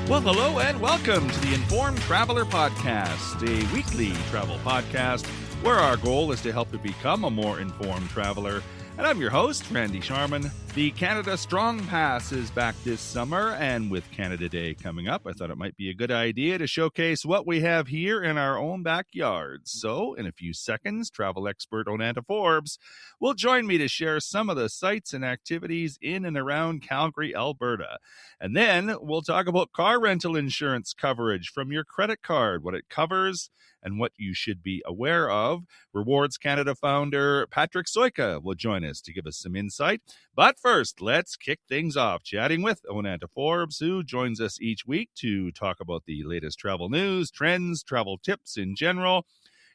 Well, hello and welcome to the Informed Traveler Podcast, a weekly travel podcast where our goal is to help you become a more informed traveler. And I'm your host, Randy Sharman. The Canada Strong Pass is back this summer, and with Canada Day coming up, I thought it might be a good idea to showcase what we have here in our own backyards. So, in a few seconds, travel expert Onanta Forbes will join me to share some of the sights and activities in and around Calgary, Alberta. And then we'll talk about car rental insurance coverage from your credit card, what it covers, and what you should be aware of. Rewards Canada founder Patrick Sojka will join us to give us some insight. But first, let's kick things off chatting with Onanta Forbes, who joins us each week to talk about the latest travel news, trends, travel tips in general.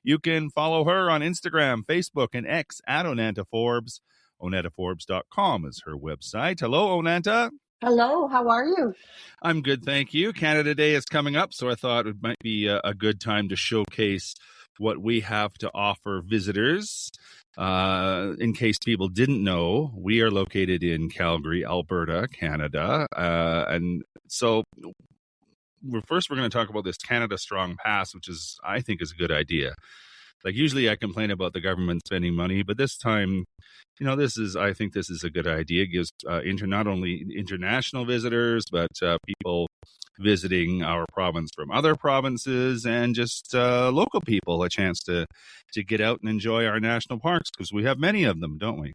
You can follow her on Instagram, Facebook, and X at Onanta Forbes. OnantaForbes.com is her website. Hello, Onanta. Hello, how are you? I'm good, thank you. Canada Day is coming up, so I thought it might be a good time to showcase what we have to offer visitors. In case people didn't know, we are located in Calgary, Alberta, Canada. And so we're going to talk about this Canada Strong Pass, which I think is a good idea. Like usually I complain about the government spending money, but this time, I think this is a good idea. It gives not only international visitors, but people visiting our province from other provinces and just local people a chance to get out and enjoy our national parks, because we have many of them, don't we?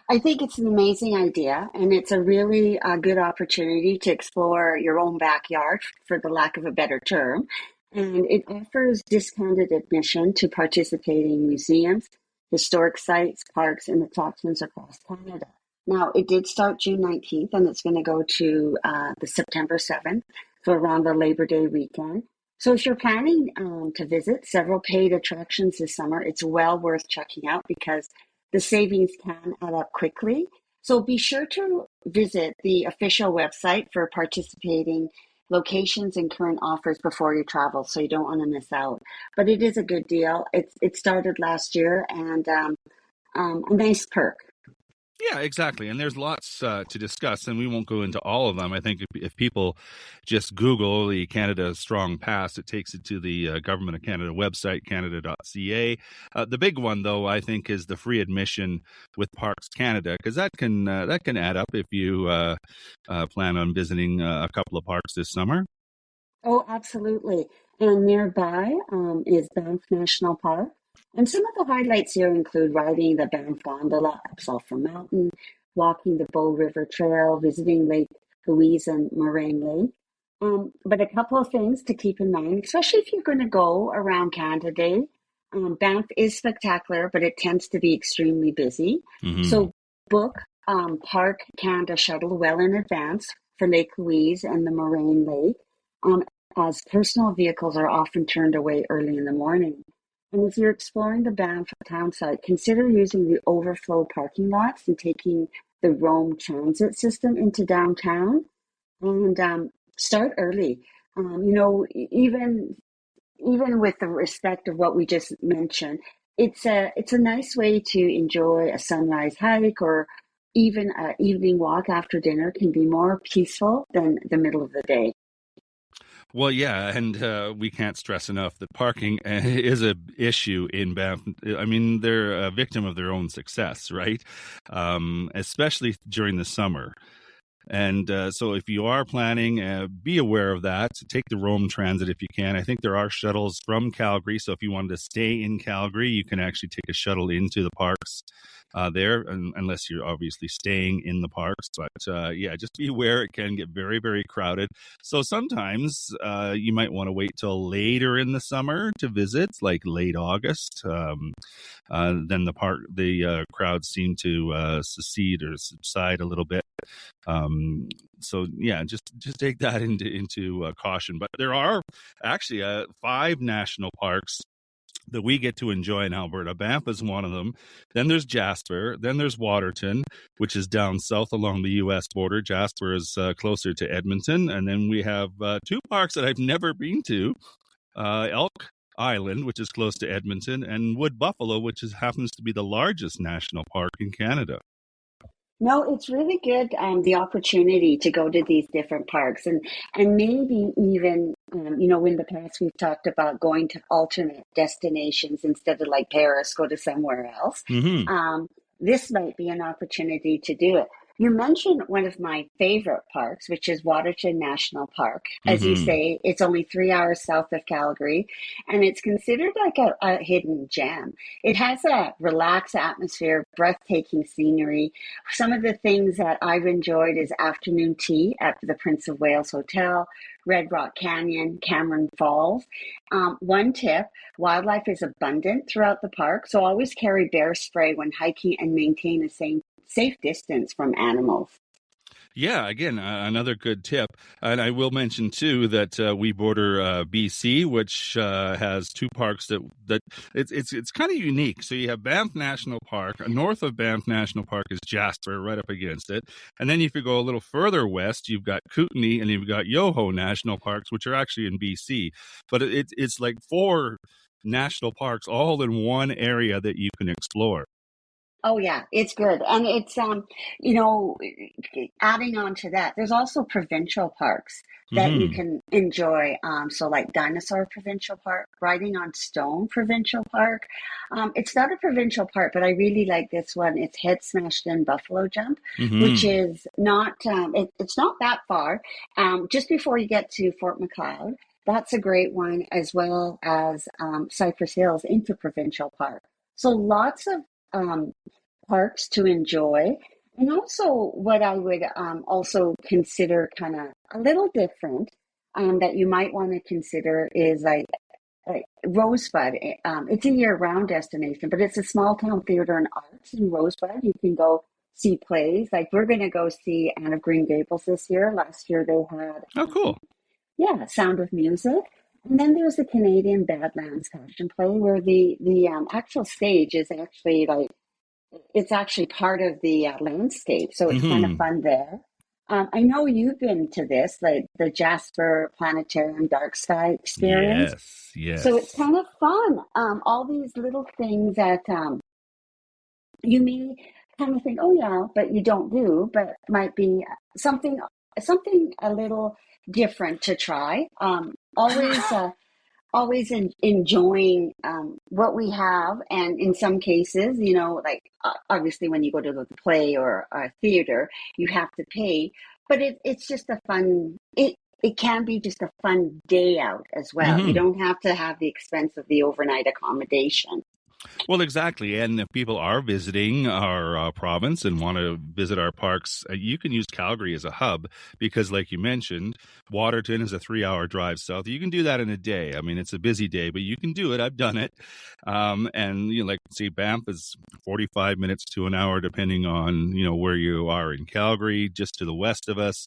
I think it's an amazing idea, and it's a really good opportunity to explore your own backyard, for the lack of a better term. And it offers discounted admission to participating museums, historic sites, parks, and attractions across Canada. Now, it did start June 19th, and it's going to go to the September 7th, so around the Labor Day weekend. So if you're planning to visit several paid attractions this summer, it's well worth checking out because the savings can add up quickly. So be sure to visit the official website for participating locations and current offers before you travel, so you don't want to miss out. But it is a good deal. It started last year, and a nice perk. Yeah, exactly. And there's lots to discuss, and we won't go into all of them. I think if people just Google the Canada Strong Pass, it takes it to the Government of Canada website, canada.ca. The big one, though, I think, is the free admission with Parks Canada, because that can add up if you plan on visiting a couple of parks this summer. Oh, absolutely. And nearby is Banff National Park. And some of the highlights here include riding the Banff Gondola up Sulphur Mountain, walking the Bow River Trail, visiting Lake Louise and Moraine Lake. But a couple of things to keep in mind, especially if you're going to go around Canada Day. Banff is spectacular, but it tends to be extremely busy. Mm-hmm. So book Park Canada shuttle well in advance for Lake Louise and the Moraine Lake, as personal vehicles are often turned away early in the morning. And if you're exploring the Banff town site, consider using the overflow parking lots and taking the Rome transit system into downtown, and start early. Even with the respect of what we just mentioned, it's a nice way to enjoy a sunrise hike, or even an evening walk after dinner can be more peaceful than the middle of the day. Well, yeah, and we can't stress enough that parking is an issue in Banff. I mean, they're a victim of their own success, right? Especially during the summer. And so if you are planning, be aware of that. Take the Rome Transit if you can. I think there are shuttles from Calgary. So if you wanted to stay in Calgary, you can actually take a shuttle into the parks there, unless you're obviously staying in the parks. But yeah, just be aware it can get very, very crowded. So sometimes you might want to wait till later in the summer to visit, like late August. Then the crowds seem to secede or subside a little bit. So yeah, just take that into caution. But there are actually 5 national parks that we get to enjoy in Alberta. Banff is one of them. Then there's Jasper. Then there's Waterton, which is down south along the U.S. border. Jasper is closer to Edmonton. And then we have 2 parks that I've never been to. Elk Island, which is close to Edmonton, and Wood Buffalo, which happens to be the largest national park in Canada. No, it's really good, the opportunity to go to these different parks and maybe even, in the past we've talked about going to alternate destinations instead of like Paris, go to somewhere else. Hmm. Um, this might be an opportunity to do it. You mentioned one of my favorite parks, which is Waterton National Park. As you Hmm. say, it's only 3 hours south of Calgary, and it's considered like a hidden gem. It has a relaxed atmosphere, breathtaking scenery. Some of the things that I've enjoyed is afternoon tea at the Prince of Wales Hotel, Red Rock Canyon, Cameron Falls. One tip, wildlife is abundant throughout the park, so always carry bear spray when hiking and maintain a safe distance from animals. Yeah, again, another good tip. And I will mention too that we border BC, which has two parks that it's kind of unique. So you have Banff National Park. North of Banff National Park is Jasper, right up against it. And then if you go a little further west, you've got Kootenay and you've got Yoho National Parks, which are actually in BC. But it's like four national parks all in one area that you can explore. Oh yeah, it's good. And it's you know, adding on to that, there's also provincial parks that you Hmm. can enjoy. So like Dinosaur Provincial Park, Riding on Stone Provincial Park. It's not a provincial park, but I really like this one. It's Head Smashed In Buffalo Jump, which Hmm. is not it's not that far. Just before you get to Fort McLeod. That's a great one, as well as Cypress Hills Interprovincial Park. So lots of um, parks to enjoy. And also, what I would also consider kind of a little different that you might want to consider is like Rosebud. It's a year-round destination, but it's a small town theater and arts in Rosebud. You can go see plays. Like we're going to go see Anne of Green Gables this year. Last year they had, Oh, cool. yeah, Sound of Music. And then there's the Canadian Badlands Passion Play, where the actual stage is actually like it's actually part of the landscape, so it's kind of Hmm. fun there. I know you've been to this, like the Jasper Planetarium Dark Sky experience. Yes, So it's yes. kind of fun. All these little things that you may kind of think, oh yeah, but you don't do, but might be something something a little different to try. Always enjoying what we have, and in some cases, like obviously when you go to the play or a theater, you have to pay, but it's just a fun. It can be just a fun day out as well. You Hmm. don't have to have the expense of the overnight accommodation. Well, exactly. And if people are visiting our province and want to visit our parks, you can use Calgary as a hub because, like you mentioned, Waterton is a 3 hour drive south. You can do that in a day. I mean, it's a busy day, but you can do it. I've done it. And, like, see, Banff is 45 minutes to an hour, depending on, where you are in Calgary, just to the west of us.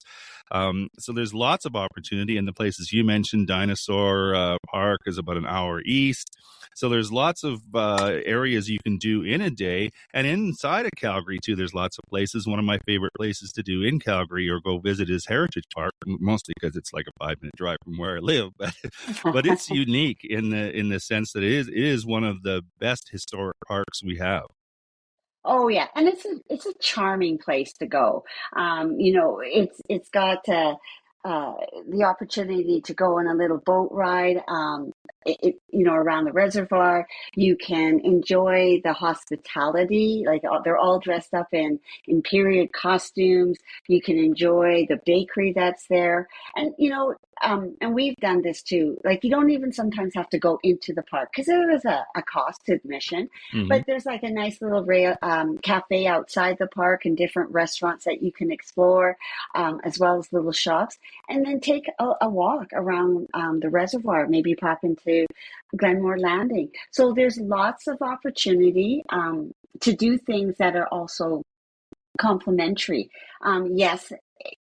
So there's lots of opportunity. And the places you mentioned, Dinosaur Park is about an hour east. So there's lots of areas you can do in a day, and inside of Calgary too. There's lots of places. One of my favorite places to do in Calgary or go visit is Heritage Park, mostly because it's like a 5 minute drive from where I live. But it's unique in the sense that it is one of the best historic parks we have. Oh yeah, and it's a charming place to go. It's got uh, the opportunity to go on a little boat ride. Around the reservoir, you can enjoy the hospitality. Like they're all dressed up in period costumes. You can enjoy the bakery that's there, and and we've done this too. Like you don't even sometimes have to go into the park because there is a cost to admission, Hmm. but there's like a nice little cafe outside the park and different restaurants that you can explore, as well as little shops. And then take a walk around the reservoir, maybe pop into Glenmore Landing. So there's lots of opportunity to do things that are also complementary. Yes,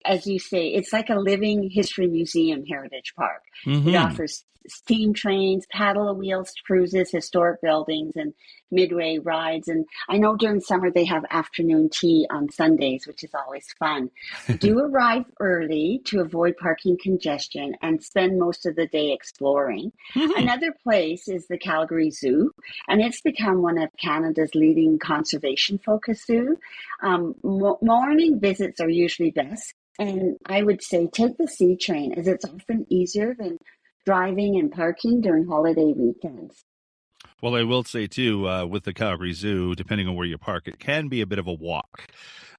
as you say, it's like a living history museum, Heritage Park. It Hmm. offers steam trains, paddle wheels cruises, historic buildings, and midway rides. And I know during summer they have afternoon tea on Sundays, which is always fun. Do arrive early to avoid parking congestion and spend most of the day exploring. Another place is the Calgary Zoo, and it's become one of Canada's leading conservation-focused zoos. Morning visits are usually best, and I would say take the C train as it's often easier than driving and parking during holiday weekends. Well, I will say too, with the Calgary Zoo, depending on where you park, it can be a bit of a walk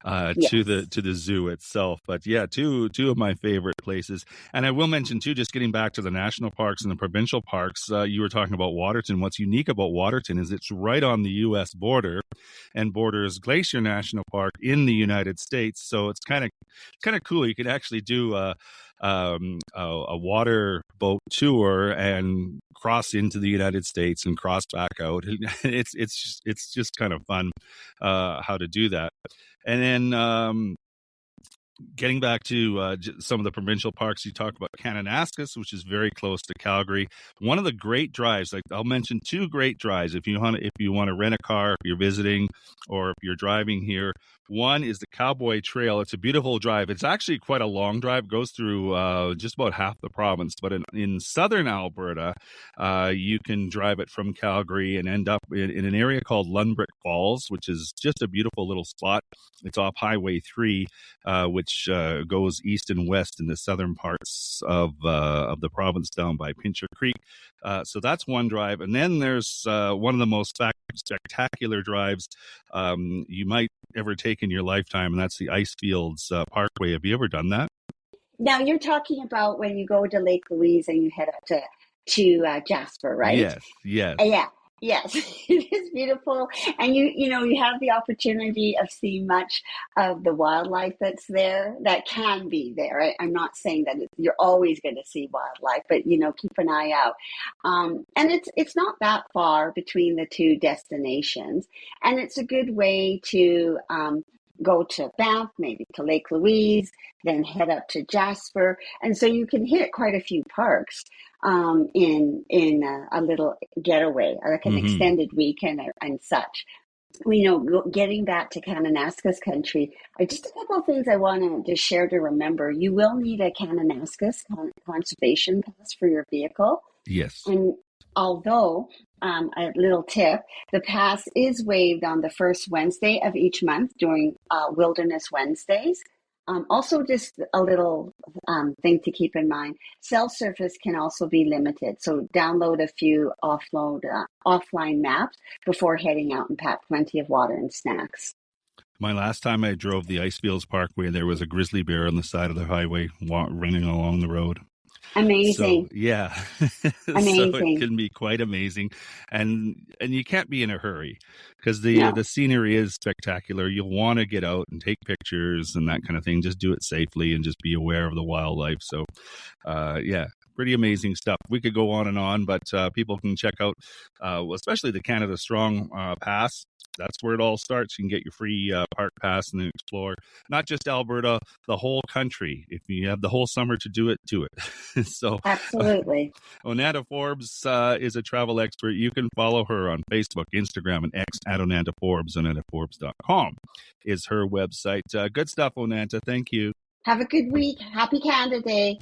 to Yes. the zoo itself. But yeah, two of my favorite places. And I will mention too, just getting back to the national parks and the provincial parks, you were talking about Waterton. What's unique about Waterton is it's right on the U.S. border and borders Glacier National Park in the United States. So it's kind of cool. You can actually do a water boat tour and cross into the United States and cross back out. It's just kind of fun how to do that. And then getting back to some of the provincial parks, you talked about Kananaskis, which is very close to Calgary. One of the great drives, like I'll mention two great drives if you want to rent a car, if you're visiting, or if you're driving here. One is the Cowboy Trail. It's a beautiful drive. It's actually quite a long drive. It goes through just about half the province. But in southern Alberta, you can drive it from Calgary and end up in an area called Lunbrick Falls, which is just a beautiful little spot. It's off Highway 3, which goes east and west in the southern parts of the province down by Pincher Creek. So that's one drive. And then there's one of the most spectacular drives you might ever take in your lifetime, and that's the Icefields Parkway. Have you ever done that? Now you're talking about when you go to Lake Louise and you head up to Jasper, right? Yes, yes. Yeah, yes, it is beautiful, and you have the opportunity of seeing much of the wildlife that's there, that can be there. I'm not saying that you're always going to see wildlife, but keep an eye out. And it's not that far between the two destinations, and it's a good way to go to Banff, maybe to Lake Louise, then head up to Jasper, and so you can hit quite a few parks in a little getaway, like an Mm-hmm. extended weekend and such. Getting back to Kananaskis country, just a couple of things I want to just share to remember. You will need a Kananaskis conservation pass for your vehicle. Yes. And although, a little tip, the pass is waived on the first Wednesday of each month during Wilderness Wednesdays. Also, just a little thing to keep in mind, cell service can also be limited. So download a few offline maps before heading out and pack plenty of water and snacks. My last time I drove the Icefields Parkway, there was a grizzly bear on the side of the highway running along the road. Amazing. So yeah, so it Amazing. can be quite amazing, and you can't be in a hurry because No, the scenery is spectacular. You'll want to get out and take pictures and that kind of thing. Just do it safely and just be aware of the wildlife. So, yeah. Pretty amazing stuff. We could go on and on, but people can check out, especially the Canada Strong Pass. That's where it all starts. You can get your free park pass and then explore not just Alberta, the whole country. If you have the whole summer to do it. So absolutely. Onanta Forbes is a travel expert. You can follow her on Facebook, Instagram, and X at Onanta Forbes. OnantaForbes.com is her website. Good stuff, Onanta. Thank you. Have a good week. Happy Canada Day.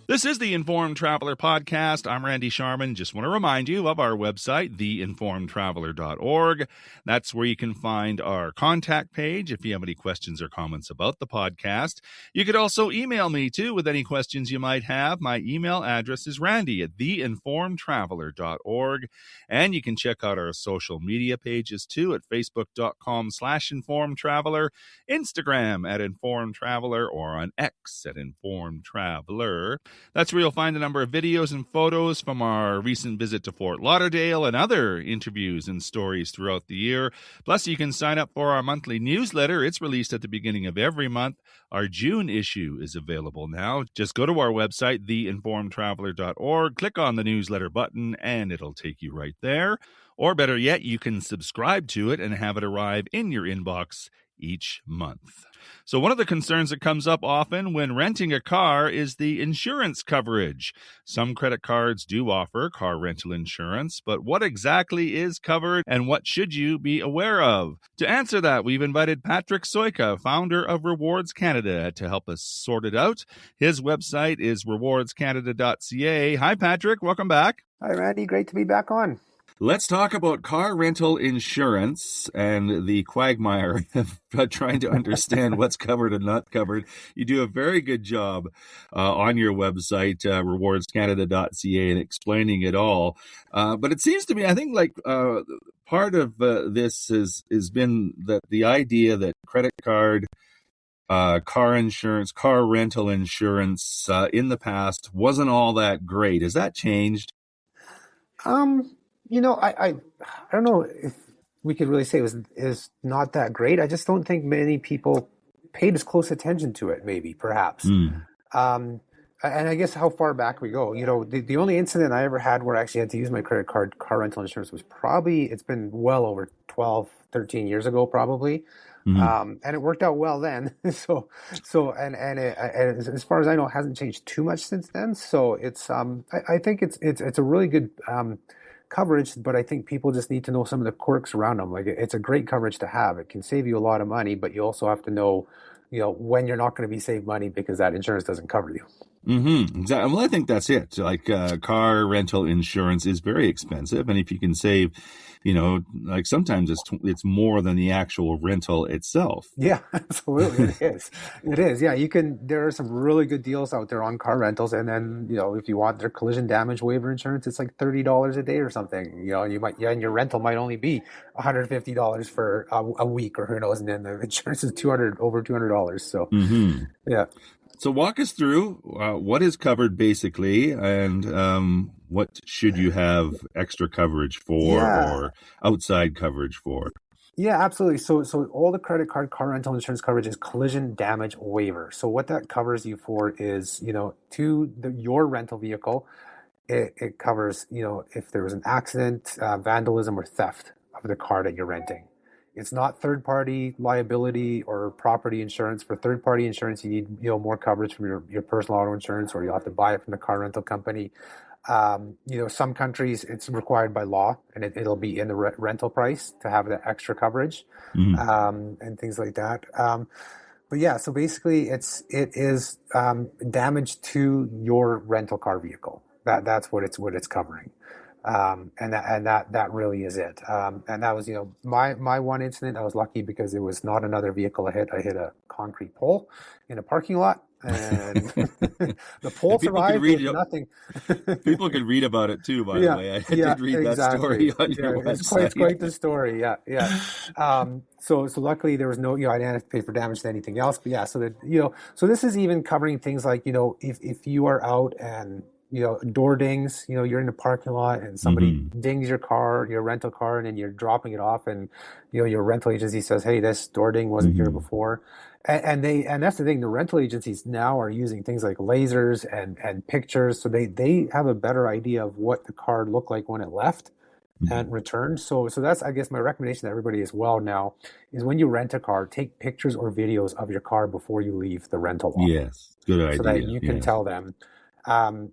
This is the Informed Traveler Podcast. I'm Randy Sharman. Just want to remind you of our website, theinformedtraveler.org. That's where you can find our contact page if you have any questions or comments about the podcast. You could also email me, too, with any questions you might have. My email address is randy at theinformedtraveler.org. And you can check out our social media pages, too, at facebook.com/informedtraveler, Instagram at informedtraveler, or on X at informedtraveler. That's where you'll find a number of videos and photos from our recent visit to Fort Lauderdale and other interviews and stories throughout the year. Plus, you can sign up for our monthly newsletter. It's released at the beginning of every month. Our June issue is available now. Just go to our website, theinformedtraveler.org, click on the newsletter button, and it'll take you right there. Or better yet, you can subscribe to it and have it arrive in your inbox each month. So one of the concerns that comes up often when renting a car is the insurance coverage. Some credit cards do offer car rental insurance, but what exactly is covered and what should you be aware of? To answer that, we've invited Patrick Sojka, founder of Rewards Canada, to help us sort it out. His website is rewardscanada.ca. Hi, Patrick. Welcome back. Hi, Randy. Great to be back on. Let's talk about car rental insurance and the quagmire of trying to understand what's covered and not covered. You do a very good job on your website, rewardscanada.ca, and explaining it all. But it seems to me, I think, part of this has been that the idea that credit card, car insurance, car rental insurance in the past wasn't all that great. Has that changed? I don't know if we could really say is not that great. I just don't think many people paid as close attention to it, perhaps. And I guess how far back we go, the only incident I ever had where I actually had to use my credit card car rental insurance was it's been well over 12, 13 years ago, probably. And it worked out well then. So as far as I know, it hasn't changed too much since then. So it's, I think it's a really good, coverage, but I think people just need to know some of the quirks around them. Like, it's a great coverage to have. It can save you a lot of money, but you also have to know, when you're not going to be saved money because that insurance doesn't cover you. Exactly. Well, I think that's it. Like, car rental insurance is very expensive, and if you can save, sometimes it's more than the actual rental itself. Yeah, absolutely, it is. It is. Yeah, there are some really good deals out there on car rentals, and then if you want their collision damage waiver insurance, it's like $30 a day or something. And your rental might only be $150 for a week, or who knows, and then the insurance is over $200. So, yeah. So walk us through what is covered basically, and what should you have extra coverage for or outside coverage for? Yeah, absolutely. So all the credit card car rental insurance coverage is collision damage waiver. So what that covers you for is, your rental vehicle, it covers, if there was an accident, vandalism, or theft of the car that you're renting. It's not third-party liability or property insurance. For third-party insurance, you need more coverage from your personal auto insurance, or you'll have to buy it from the car rental company. Some countries it's required by law, and it'll be in the rental price to have that extra coverage, and things like that. But yeah, so basically, it is damage to your rental car vehicle. That's what it's covering. And that really is it. And that was, my one incident. I was lucky because it was not another vehicle I hit. I hit a concrete pole in a parking lot, and the pole survived with nothing. People can read about it too, by the way. I did read that story on your website. It's quite the story. Yeah. So luckily there was no, I didn't have to pay for damage to anything else. But yeah, so this is even covering things like, if you are out and door dings, you're in the parking lot and somebody dings your rental car, and then you're dropping it off, and, your rental agency says, hey, this door ding wasn't here before. And that's the thing, the rental agencies now are using things like lasers and pictures. So they have a better idea of what the car looked like when it left and returned. So that's, I guess, my recommendation to everybody as well now is when you rent a car, take pictures or videos of your car before you leave the rental lot. Yes, good idea. So that you can tell them.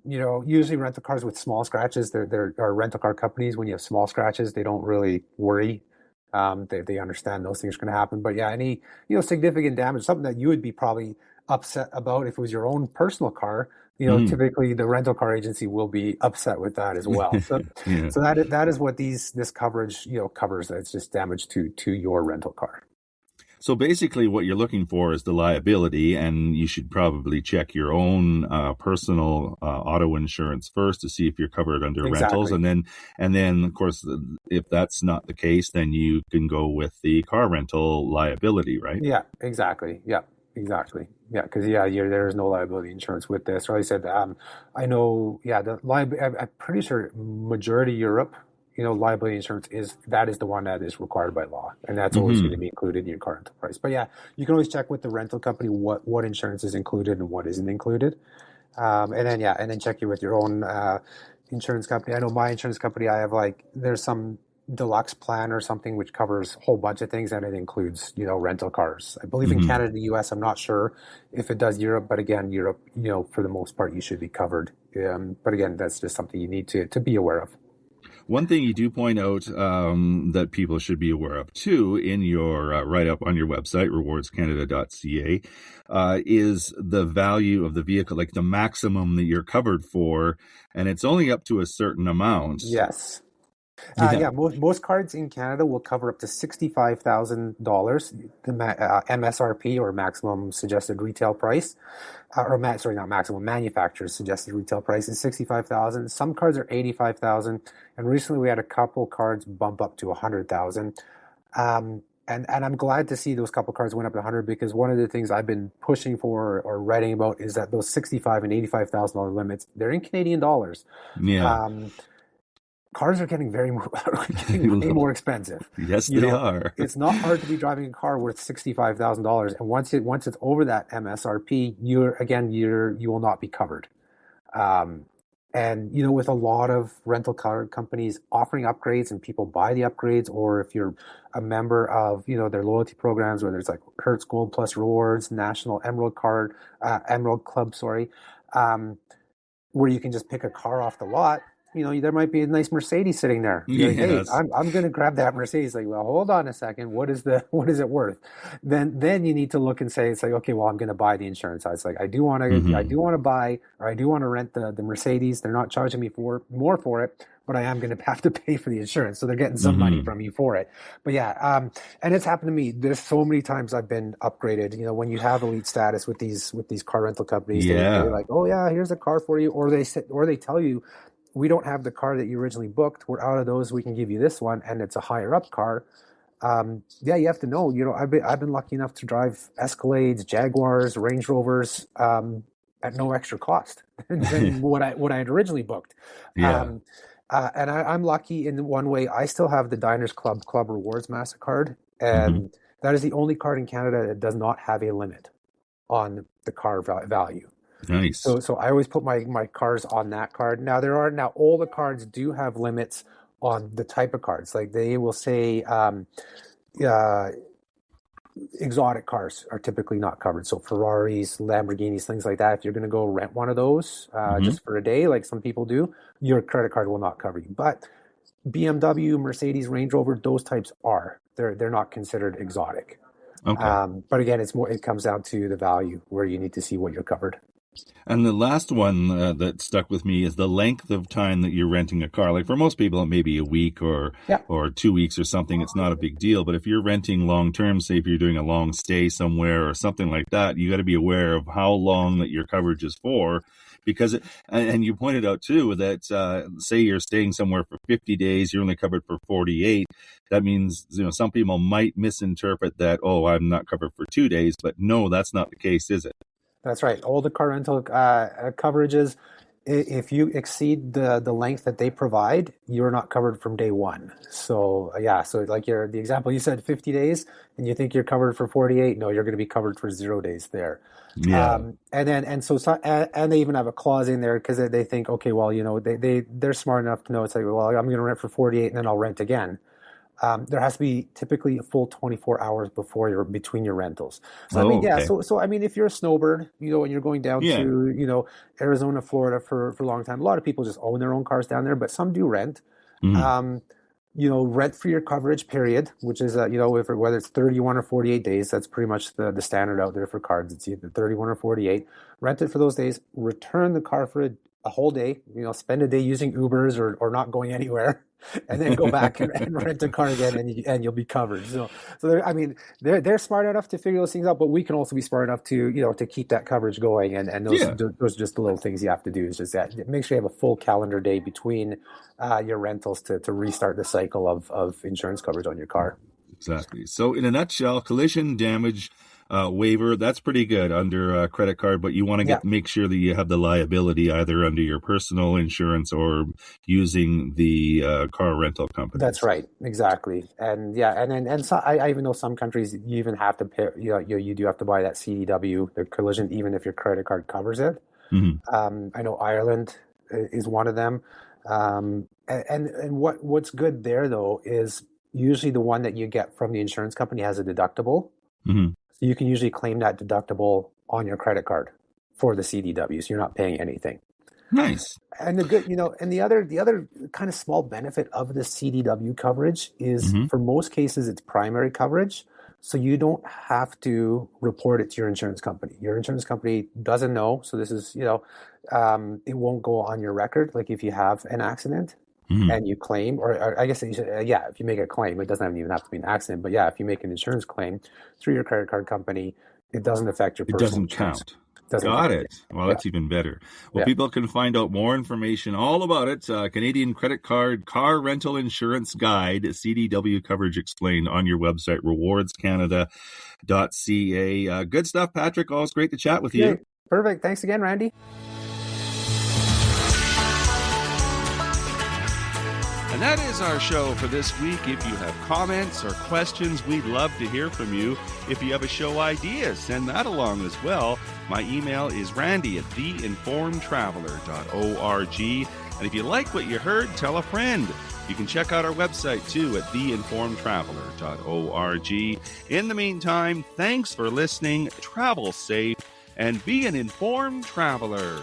Usually rental cars with small scratches, there are rental car companies. When you have small scratches, they don't really worry. They understand those things are going to happen. But yeah, any, significant damage, something that you would be probably upset about if it was your own personal car, typically the rental car agency will be upset with that as well. So, so that is what this coverage, covers. It's just damage to your rental car. So basically what you're looking for is the liability, and you should probably check your own personal auto insurance first to see if you're covered under rentals. And then of course, if that's not the case, then you can go with the car rental liability, right? Yeah, exactly. Yeah, exactly. Yeah, because there is no liability insurance with this. Or I said, I know, I'm pretty sure majority Europe, liability insurance is the one that is required by law, and that's always going to be included in your car rental price. But yeah, you can always check with the rental company what insurance is included and what isn't included, and then check it with your own insurance company. I know my insurance company, I have there's some deluxe plan or something which covers a whole bunch of things, and it includes, rental cars. I believe in Mhm. Canada, the US, I'm not sure if it does Europe, but again, Europe, for the most part, you should be covered. But again, that's just something you need to be aware of. One thing you do point out that people should be aware of too in your write-up on your website, rewardscanada.ca, is the value of the vehicle, like the maximum that you're covered for, and it's only up to a certain amount. Yes. Yeah. Most cards in Canada will cover up to $65,000, the MSRP, or maximum suggested retail price, not maximum, manufacturer's suggested retail price is $65,000. Some cards are $85,000, and recently we had a couple cards bump up to $100,000. And I'm glad to see those couple cards went up to 100, because one of the things I've been pushing for or writing about is that those $65,000 and $85,000 limits, they're in Canadian dollars. Yeah. Cars are getting way more expensive. Yes, they are. It's not hard to be driving a car worth $65,000, and once it's over that MSRP, you will not be covered. And with a lot of rental car companies offering upgrades, and people buy the upgrades, or if you're a member of their loyalty programs, whether it's like Hertz Gold Plus Rewards, National Emerald Club, where you can just pick a car off the lot. There might be a nice Mercedes sitting there. Like, hey, I'm going to grab that Mercedes. Like, well, hold on a second. What is it worth? Then you need to look and say, it's like, okay, well, I'm going to buy the insurance. It's like, I do want to buy, or I do want to rent the Mercedes. They're not charging me more for it, but I am going to have to pay for the insurance. So they're getting some money from you for it. But yeah, and it's happened to me. There's so many times I've been upgraded. When you have elite status with these car rental companies, they're like, oh yeah, here's a car for you, or they tell you, we don't have the car that you originally booked. We're out of those. We can give you this one, and it's a higher up car. You have to know. I've been lucky enough to drive Escalades, Jaguars, Range Rovers at no extra cost than what I had originally booked. Yeah. And I'm lucky in one way. I still have the Diners Club Rewards MasterCard, and that is the only card in Canada that does not have a limit on the car value. Nice. So I always put my cars on that card. Now all the cards do have limits on the type of cards. Like they will say exotic cars are typically not covered. So Ferraris, Lamborghinis, things like that. If you're going to go rent one of those just for a day, like some people do, your credit card will not cover you. But BMW, Mercedes, Range Rover, those types they're not considered exotic. Okay. But again, it comes down to the value where you need to see what you're covered. And the last one that stuck with me is the length of time that you're renting a car. Like for most people, it may be a week or 2 weeks or something. It's not a big deal. But if you're renting long term, say if you're doing a long stay somewhere or something like that, you got to be aware of how long that your coverage is for. Because, and you pointed out too that say you're staying somewhere for 50 days, you're only covered for 48. That means, some people might misinterpret that, oh, I'm not covered for 2 days. But no, that's not the case, is it? That's right. All the car rental coverages, if you exceed the length that they provide, you're not covered from day one. So like the example you said, 50 days, and you think you're covered for 48. No, you're going to be covered for 0 days there. Yeah. And they even have a clause in there because they think, okay, well, they're smart enough to know it's like, well, I'm going to rent for 48 and then I'll rent again. There has to be typically a full 24 hours between your rentals. So if you're a snowbird, and you're going down to Arizona, Florida for a long time, a lot of people just own their own cars down there, but some do rent. Rent for your coverage period, which is whether it's 31 or 48 days, that's pretty much the standard out there for cards. It's either 31 or 48. Rent it for those days. Return the car for a whole day. Spend a day using Ubers or not going anywhere. And then go back and rent a car again, and you'll be covered. So they're smart enough to figure those things out, but we can also be smart enough to keep that coverage going. And those are just the little things you have to do. Is just that make sure you have a full calendar day between your rentals to restart the cycle of insurance coverage on your car. Exactly. So in a nutshell, collision damage waiver, that's pretty good under a credit card, but you want to make sure that you have the liability either under your personal insurance or using the car rental company. That's right, exactly. And I even know some countries you even have to pay. You do have to buy that CDW, the collision, even if your credit card covers it. I know Ireland is one of them. And what's good there though is usually the one that you get from the insurance company has a deductible. Mm-hmm. So you can usually claim that deductible on your credit card for the CDW, so you're not paying anything. Nice. And the good, and the other kind of small benefit of the CDW coverage is for most cases it's primary coverage, so you don't have to report it to your insurance company. Your insurance company doesn't know, so this is it won't go on your record. Like if you have an accident and you claim, or I guess you should, if you make a claim, it doesn't even have to be an accident, but if you make an insurance claim through your credit card company, it doesn't affect your personal It doesn't insurance. count. Got it. Well, that's even better. Well, people can find out more information all about it. Canadian Credit Card Car Rental Insurance Guide, CDW coverage explained on your website, rewardscanada.ca. Good stuff, Patrick. Always great to chat with you. Perfect. Thanks again, Randy. And that is our show for this week. If you have comments or questions, we'd love to hear from you. If you have a show idea, send that along as well. My email is randy@theinformedtraveler.org. And if you like what you heard, tell a friend. You can check out our website too at theinformedtraveler.org. In the meantime, thanks for listening, travel safe, and be an informed traveler.